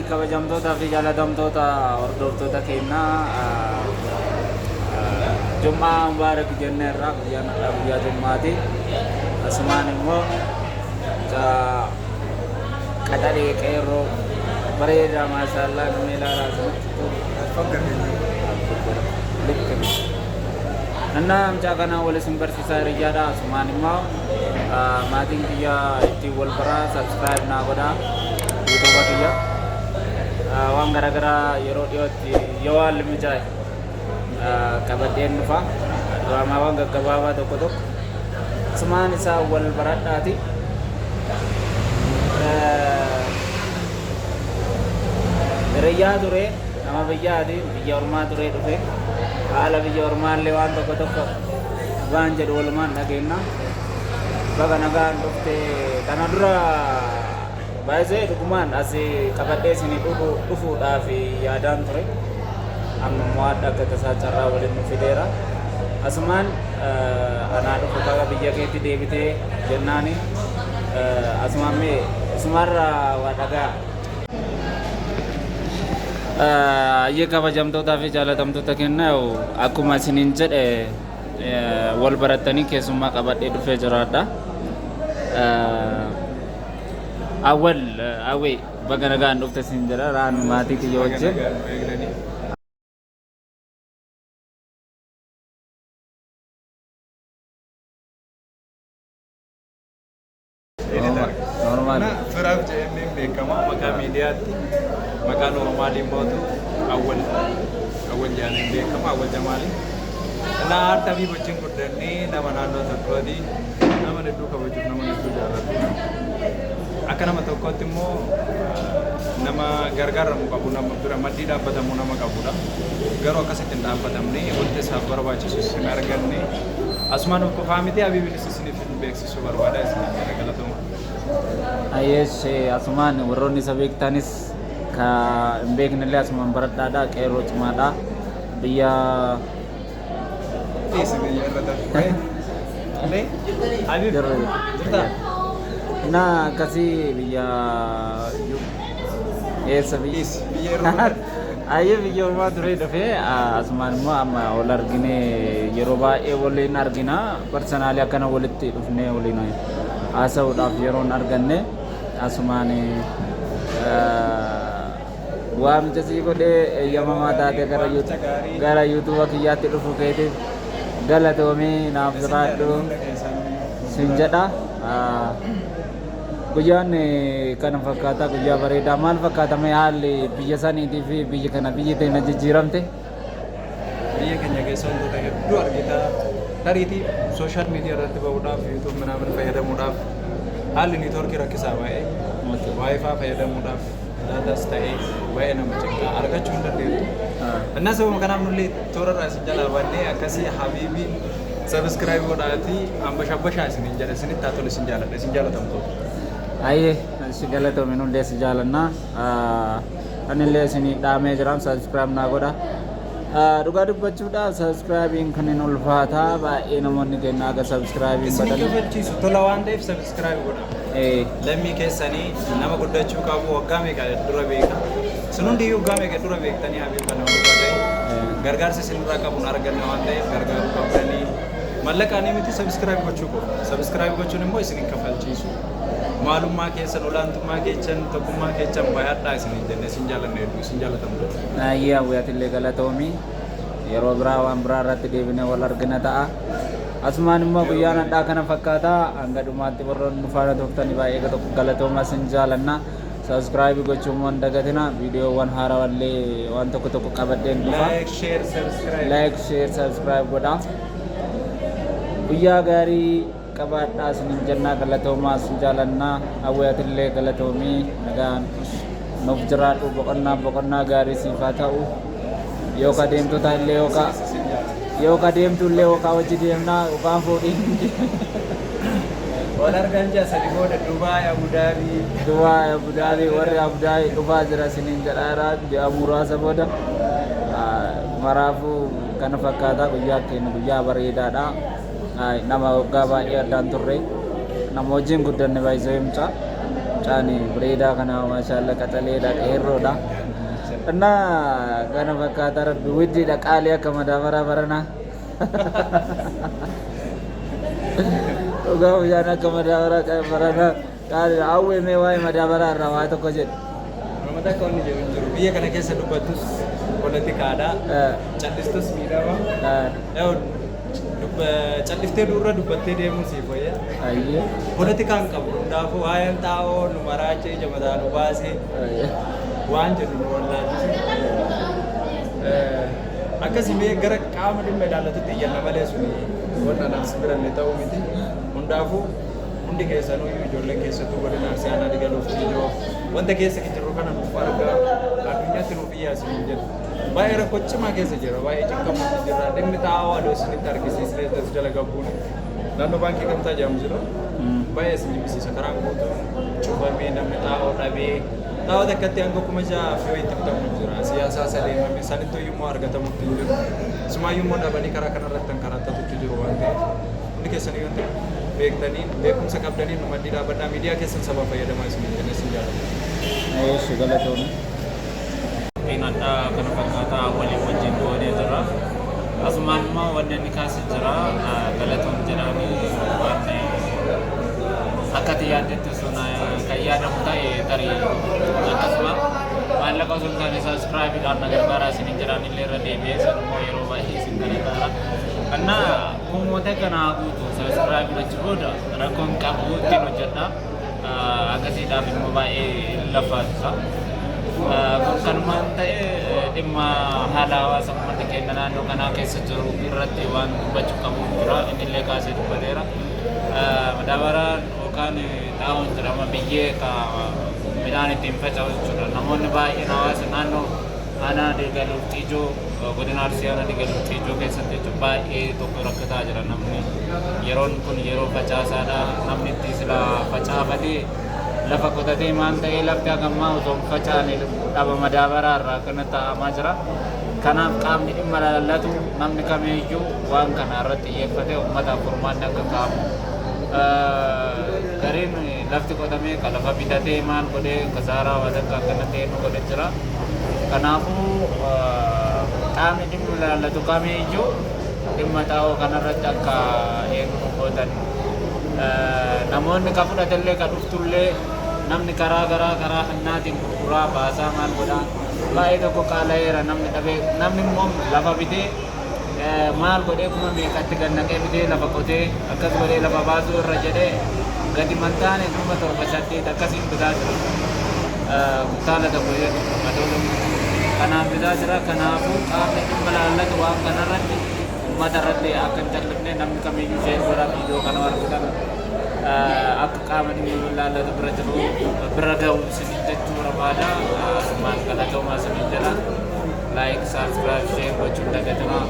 kabajamtoota fi jaalatamtoota hordoftoota keenyaa Jummaa Mubaarak jennee irraa guyyaa Jummaati. Asumaan immoo qaxalee qeerroo bareedaa maashaallah nama ilaalaa jirtu. Nannaa amcaa kanaa wal isin barsiisaa hiriyaadha. Asumaan immoo maatiin kiyya ittiin wal baraa subscribe naa godhaa YouTube kiyya. Waan garaagaraa yeroo dhiyootti yoo haalli mijaa'e qabadheen dhufa. Diraamaawwan gaggabaabaa tokko tokko asumaan isaa wal baradhaati. Hiriyyaa ture nama biyyaati, biyya ormaa ture dhufe. Haala biyya ormaallee waan tokko tokko waan jedhu walumaan dhageenya. Baga nagaan dhufte kana dura baay'ee dhugumaan asii qabadhee isinii dhufuudhaaf yaadaan ture. Amma immoo adda akka tasaa carraa waliin nu fideera. Asumaan anaa dhufu baga biyya keetti deebitee jennaani asumaan mee isumarra waa dhagaa. Ayyee kabajamtootaa fi jaalatamtoota keenya akkuma isiniin jedhe wal barattanii keessummaa qabadhee dhufee jiraadha. Awwee baga nagaan dhufte isin jedha raan maatii kiyya wajjin. Normal. Firaaf jedhamee beekama maqaa miidiyaatti maqaa noormaaliin bootu awwal jedhamee beekama awwal jamaali. Naa harta fi wajjin guddannee nama naannoo tokkooti nama hedduu kabajuuf nama hedduu jaallatu. Akka nama tokkotti immoo nama gargaaramuu qabu nama bira maddii dhaabbatamuu nama qabudha. Garuu akkasitti hin dhaabbatamne wanti isaaf barbaachisu hin arganne asumaan of qofaa miti habiibinis isiniif beeksisuu barbaada isin galatoomaa. Ayyees asumaan warroonni isa beektanis ka hin beeknellee asumaan baradhaadha qeerroo cimaadha biyya na akkasii biyya eessa biyya ayyee biyya ormaa turee dhufee asumaan immoo amma wal argine yeroo baay'ee waliin argina parsanaalii akkana walitti dhufnee waliin haasa'uudhaaf yeroon arganne asumaan waamicha sii godhee eeyyamamaa taate gara yuutuuba kiyyaatti dhufu keetiif galatoomii naaf jiraadhu sin jedha. Guyyaan kana fakkaata guyyaa bareedaa maal fakkaatame haalli biyya saniitii fi biyya kana biyyi teenya jijjiiramte? Biyya keenya keessa wantoota hedduu argita. Dariitii sooshaal miidiyaa irratti bahuudhaaf yuutuub minaamin fayyadamuudhaaf haalli niitoorkii rakkisaa baay'ee waayifaa fayyadamuudhaaf daataas ta'ee baay'ee nama ciqqaa argachuu hin dandeettu. Innas sababa kanaaf nullee toorarraa isin jalaa baannee akkasii habiibii sabiskiraayib godhaatii ambashabbashaa isiniin jedha isinitti haa tolu isin jaaladha isin jaalatamtu. Ayyee si galatoome nullee si jaalanna anillee isinii dhaamee jiran sabiskiraayib naa godha. Dhugaa dubbachuudhaaf sabiskiraayibiin kan hin ulfaataa baay'ee namoonni keenya akka sabiskiraayibiin badan. Isin kafalchiisu tola waan ta'eef sabiskiraayib godha. Lammii keessanii nama guddachuu qabu waggaa meeqa dura beeka. Isin hundiyyuu waggaa meeqa dura beektanii habiib kana hundumaa ta'e gargaarsa isinirraa qabuun arganna waan ta'eef gargaaruu qabdanii mallaqaan miti sabiskiraayib gochuu qabu. Sabiskiraayib gochuun immoo isin hin kafalchiisu. Maalummaa keessan olaantummaa keessan tokkummaa keessan baay'aadhaa isin jenne isin jaalanne hedduu isin jaalatamudha. Ayyee hawwiyaatillee galatoomii yeroo biraa waan biraa irratti deebinee wal argina ta'a. Asumaan immoo guyyaan addaa kana fakkaata hanga dhumaatti warroonni nu faana turtanii baay'ee galatoomaa isin jaalanna. Subscribe gochuun waan dagatina viidiyoowwan haarawallee waan tokko tokko qabadheen dhufa. Like share subscribe godha. Guyyaa gaarii qabaadhaa isiniin jennaa galatoomaa isin jaalannaa hawwiyaatillee galatoomii nagaan nuuf jiraadhu boqonnaa gaarii siif haa ta'u yoo ka deemtu illee yoo ka deemtu illee yookaan hojii deemnaa yookaan fuudhiin wal argan jaa sadi booda Dubaay Abu Dhaabii warri Abu Dhaabii dhufaa jira isiniin jedhaadha ji'a muraasa booda maraafuu kana fakkaata guyyaa keenya guyyaa bareedaadha. Nama waggaa baay'ee addaan turre nama wajjin guddanne baay'isee himsa mucaan bereedaa kana maashaallah qaxaleedha qeerroodha. Karena kana fakkaata rabbi widdiidha qaalii akka madaabaraa barana. Dhugaa bishaan akka madaabaraa barana qaalii hawwee mee waa'ee madaabaraa irraa waa tokko jedhu. Ramada kau ni jauh jauh. Biar kena kisah dubatus politik ada. Candistus mira ya. Candiste dura dubatte dia musibah ya. Ayye. Politik kan kamu. Dafu ayam tahu numara aja jamaah nubasi. Ayye. Wan jadi wala. Akasi me gara kamu di medan itu tiada nama dia suni. Wana nak sebenarnya ni tahu miti. Mundafu undi kisah nu jolle kisah tu boleh nasi anak di galuh tijo. Wanta kisah kita rukan anu farga. Adunya tu rupiah semuanya. Bayar kocok mah kisah jera. Bayar jika mesti jera. Deng ni tahu ada sini tar kisah sini terus jalan gabung. Lalu bangki kamu tak jam jera. Bayar sini mesti sekarang tu. Coba minam ni tahu tapi tahu dekat yang aku macam view itu tak jera. Siasa saya misalnya tu yumo harga tamu tu. Semua yumo dah balik karakan ratang karata tu jujur wante. Undi kisah ni kan. Bektani, bekum sakabdani nomor di dapat media kesan sabab payah damai semua jenis senjata. Ayye segala tu ni. Inata kenapa kata wali wajib dua dia jera. Asman ma wanda nikah jera. Galatun jera ni warna. Akatiyan itu sunai kaya ada mutai tari. Asman. Malah kau sultan subscribe karena gara-gara sini jera ni lera DBS mau Eropa hisin gara-gara. Karena umumnya kena aku tu subscribe na juga rakon kabu tino jada agak sih dah mobile lepas kan mantai dimma halawa sama dengan nano kana kesejuru birati wan baju kamu pura ini lekasi tu padera madawaran okan tahun drama biye ka milani timpa jauh sudah namun baik nawas nano ana di galuh tijo godina arsiana di galuh tijo kesat itu baik itu rakata aja namni yeron kun yero pacha sada namni tisla pacha badi lafa kota te mantai lapya gamma uzom pacha ni aba madabara rakana ta majra kana kam ni malalatu namni kame ju wan kana rati yefate ummata kurman dak kam garin lafti kota me kala babidate man kode kasara wadaka kana te no kode jara kanafu kami di mulai tu kami hijau lima tahu karena rajaka yang dan namun kapu dah terle kaduf tulle nam ni kara hanna tim pura bahasa man boda baik tu ko kalai nam ni tabe nam ni mom lava bide mal bode kuma me katigan na ke bide lava kote akas bode lava bazu rajade gadi mantane kuma to pasati takasim bedad kutala da boye madolum kana bidajra kana bu kami malalat wa kana rati madarat akan terlebne nam kami share bara video kana war kita ak kami malalat berajru beragau sedikit cura pada seman kana cuma sedikit like subscribe share bocunda katana